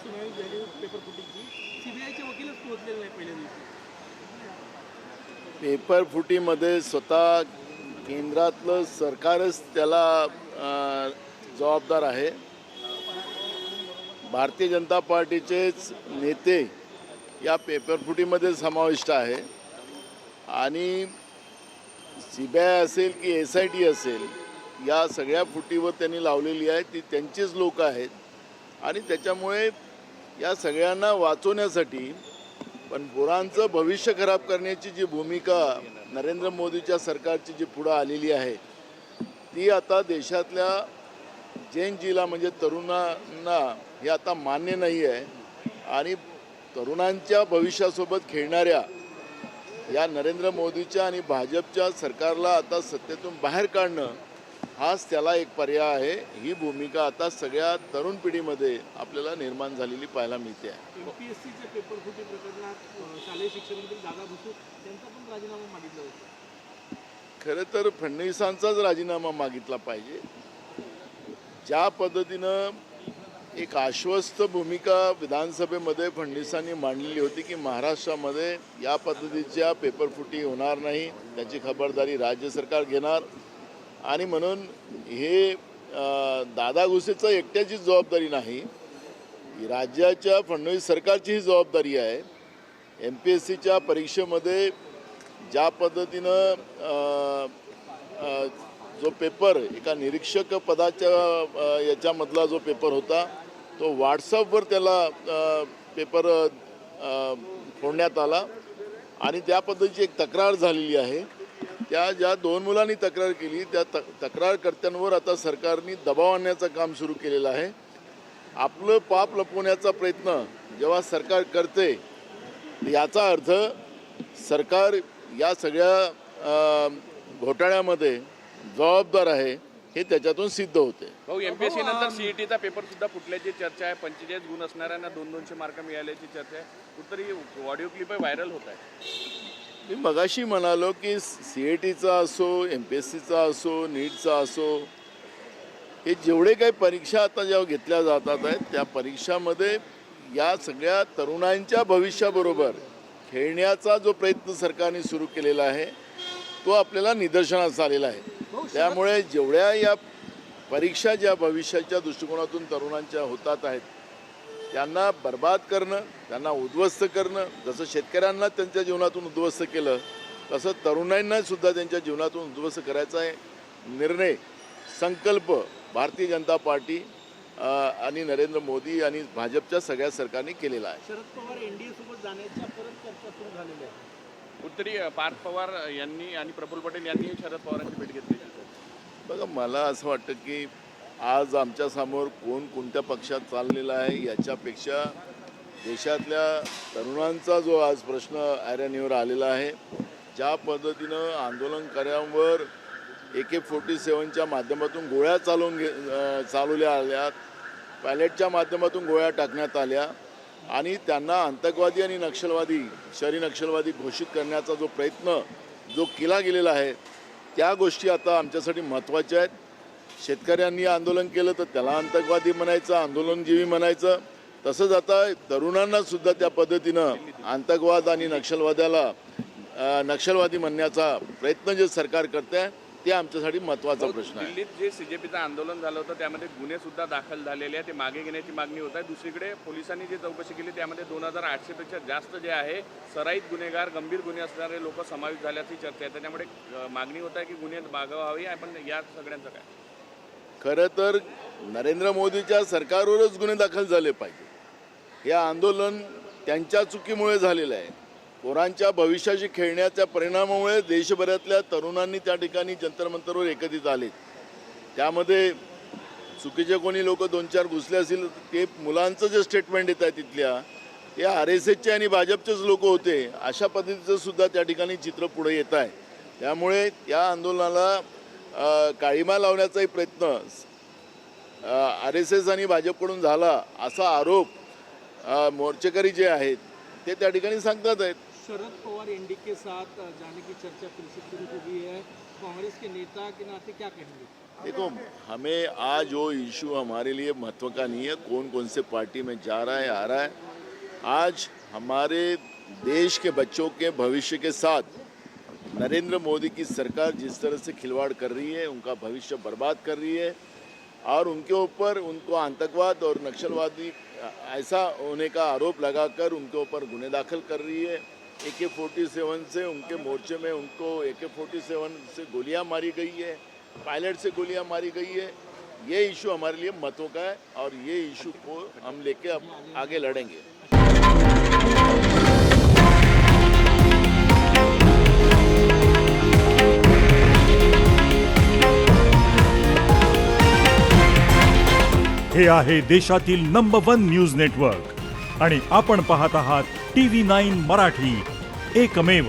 सुनावणी झाली पेपर फुटीची, सीबीआयचे वकीलच पोहोचलेले नाही पहिल्या दिवशी. पेपर फुटीमध्ये स्वतः केंद्रातलं सरकारच त्याला जबाबदार आहे. भारतीय जनता पार्टीचेच नेते या पेपरफुटीमध्ये समाविष्ट आहे आणि सीबीआय असेल की SIT असेल, या सगळ्या फुटीवर त्यांनी लावलेली आहे ती त्यांचीच लोक आहेत आणि त्याच्यामुळे या सगळ्यांना वाचवण्यासाठी पण पोरांचं भविष्य खराब करण्याची जी भूमिका नरेंद्र मोदीच्या सरकारची जी पुढं आलेली आहे ती आता देशातल्या जेनजीला म्हणजे तरुणांना हे आता मान्य नाही आहे आणि तरुणांच्या भविष्यासोबत खेळणाऱ्या या नरेंद्र मोदीच्या आणि भाजपच्या सरकारला आता सत्तेतून बाहेर काढणं हाच त्याला एक पर्याय आहे. ही भूमिका आता सगळ्या तरुण पिढीमध्ये आपल्याला निर्माण झालेली पाहायला मिळते आहे. MPSCच्या पेपर फुटी प्रकरणात शालेय शिक्षण मंत्री दादा भुसे यांचा पण राजीनामा मागितला होता. खरं तर फडणवीसांचाच राजीनामा मागितला पाहिजे. ज्या पद्धतीनं एक आश्वस्त भूमिका विधानसभेमध्ये फडणवीसांनी मांडलेली होती की महाराष्ट्रामध्ये या पद्धतीच्या पेपरफुटी होणार नाही, त्याची खबरदारी राज्य सरकार घेणार आणि म्हणून हे दादा भुसेचं एकट्याची जबाबदारी नाही, ही राज्याच्या फडणवीस सरकारची ही जबाबदारी आहे. MPSCच्या परीक्षेमध्ये ज्या पद्धतीनं जो पेपर एका निरीक्षक पदाच्या याच्यामधला जो पेपर होता तो व्हॉट्सअपवर त्याला पेपर फोडण्यात आला आणि त्या पद्धतीची एक तक्रार झालेली आहे. त्या ज्या दोन मुलांनी तक्रार केली त्या तक्रारकर्त्यांवर आता सरकारने दबाव आणण्याचं काम सुरू केलेलं आहे. आपलं पाप लपवण्याचा प्रयत्न जेव्हा सरकार करते याचा अर्थ सरकार या सगळ्या घोटाळ्यामध्ये जबाबदार आहे हे त्याच्यातून सिद्ध होते. भाऊ, MPSC नंतर CETचा पेपर सुद्धा फुटल्याची चर्चा आहे. 45 गुण असणाऱ्यांना 200 मार्क मिळाल्याची चर्चा आहे. कुठतरी ऑडिओ क्लिप व्हायरल होत आहे. मी मगाशी म्हणालो की CETचा असो, MPSCचा असो, नीटचा असो, हे जेवढे काही परीक्षा आता जेव्हा घेतल्या जातात आहेत त्या परीक्षामध्ये या सगळ्या तरुणांच्या भविष्याबरोबर खेळण्याचा जो प्रयत्न सरकारने सुरू केलेला आहे तो आपल्याला निदर्शनास आलेला आहे. त्यामुळे जेवढ्या या परीक्षा ज्या भविष्याच्या दृष्टिकोनातून तरुणांच्या होतात आहेत त्यांना बर्बाद करणं, त्यांना उद्ध्वस्त करणं, जसं शेतकऱ्यांना त्यांच्या जीवनातून उद्ध्वस्त केलं तसं तरुणांना सुद्धा त्यांच्या जीवनातून उद्ध्वस्त करायचा आहे निर्णय, संकल्प भारतीय जनता पार्टी आणि नरेंद्र मोदी आणि भाजपच्या सगळ्या सरकारने केलेला आहे. शरद पवार NDA सोबत जाण्याच्या परत चर्चा सुरू झालेल्या आहे. कुठतरी पार्थ पवार यांनी आणि प्रफुल्ल पटेल यांनी शरद पवारांची भेट घेतली. बघा, मला असं वाटतं की आज आमच्यासमोर कोण कोणत्या पक्षात चाललेला आहे याच्यापेक्षा देशातल्या तरुणांचा जो आज प्रश्न ऐरणीवर आलेला आहे, ज्या पद्धतीनं आंदोलनकर्त्यांवर AK-47च्या माध्यमातून गोळ्या चालवल्या आल्यात, पॅलेटच्या माध्यमातून गोळ्या टाकण्यात आल्या आणि त्यांना आतंकवादी आणि नक्षलवादी, शहरी नक्षलवादी घोषित करण्याचा जो प्रयत्न जो केला गेलेला आहे त्या गोष्टी आता आमच्यासाठी महत्त्वाच्या आहेत. शेतकऱ्यांनी आंदोलन केलं तर त्याला आतंकवादी म्हणायचं, आंदोलनजीवी म्हणायचं. तसंच आता तरुणांनासुद्धा त्या पद्धतीनं आतंकवाद आणि नक्षलवादी म्हणण्याचा प्रयत्न जे सरकार करते आहे ते आमच्यासाठी महत्त्वाचा प्रश्न आहे. दिल्लीत जे CJPचं आंदोलन झालं होतं त्यामध्ये गुन्हे सुद्धा दाखल झालेले आहे, ते मागे घेण्याची मागणी होत आहे. दुसरीकडे पोलिसांनी जी चौकशी केली त्यामध्ये 2800 पेक्षा जास्त जे आहे सराईत गुन्हेगार, गंभीर गुन्हे असणारे लोक समावेश झाल्याची चर्चा आहे. त्याच्यामुळे मागणी होत आहे की गुन्हे मागवावे. पण या सगळ्यांचं काय? खरं तर नरेंद्र मोदीच्या सरकारवरच गुन्हे दाखल झाले पाहिजे. हे आंदोलन त्यांच्या चुकीमुळे झालेलं आहे. पोरांच्या भविष्याशी खेळण्याच्या परिणामामुळे देशभरातल्या तरुणांनी त्या ठिकाणी जंतर मंतरवर एकत्रित आले. त्यामध्ये चुकीचे कोणी लोक 2-4 घुसले असतील, ते मुलांचं जे स्टेटमेंट येत आहे तिथल्या ते RSSचे आणि भाजपचेच लोक होते, अशा पद्धतीचं सुद्धा त्या ठिकाणी चित्र पुढे येत आहे. त्यामुळे त्या आंदोलनाला काळीमा लावण्याचाही प्रयत्न RSS आणि भाजपकडून झाला असा आरोप मोर्चेकरी जे आहेत ते त्या ठिकाणी सांगतात आहेत. शरद पवार NDA के साथ जाने की चर्चा फिर से शुरू हो गई है. कांग्रेस के नेता के नाते क्या कहेंगे? देखो, हमें आज वो इशू हमारे लिए महत्व का नहीं है, कौन कौन से पार्टी में जा रहा है आ रहा है। आज हमारे देश के बच्चों के भविष्य के साथ नरेंद्र मोदी की सरकार जिस तरह से खिलवाड़ कर रही है, उनका भविष्य बर्बाद कर रही है और उनके ऊपर उनको आतंकवाद और नक्सलवादी ऐसा होने का आरोप लगाकर उनके ऊपर गुने दाखिल कर रही है। AK-47 से उनके मोर्चे में उनको AK-47 से गोलियां मारी गई है, पायलट से गोलियां मारी गई है। ये इशू हमारे लिए महत्व का है और ये इशू को हम लेके अब आगे लड़ेंगे। हे आहे देशातील नंबर 1 न्यूज नेटवर्क आणि आपण पाहत आहात TV9 मराठी, एकमेव।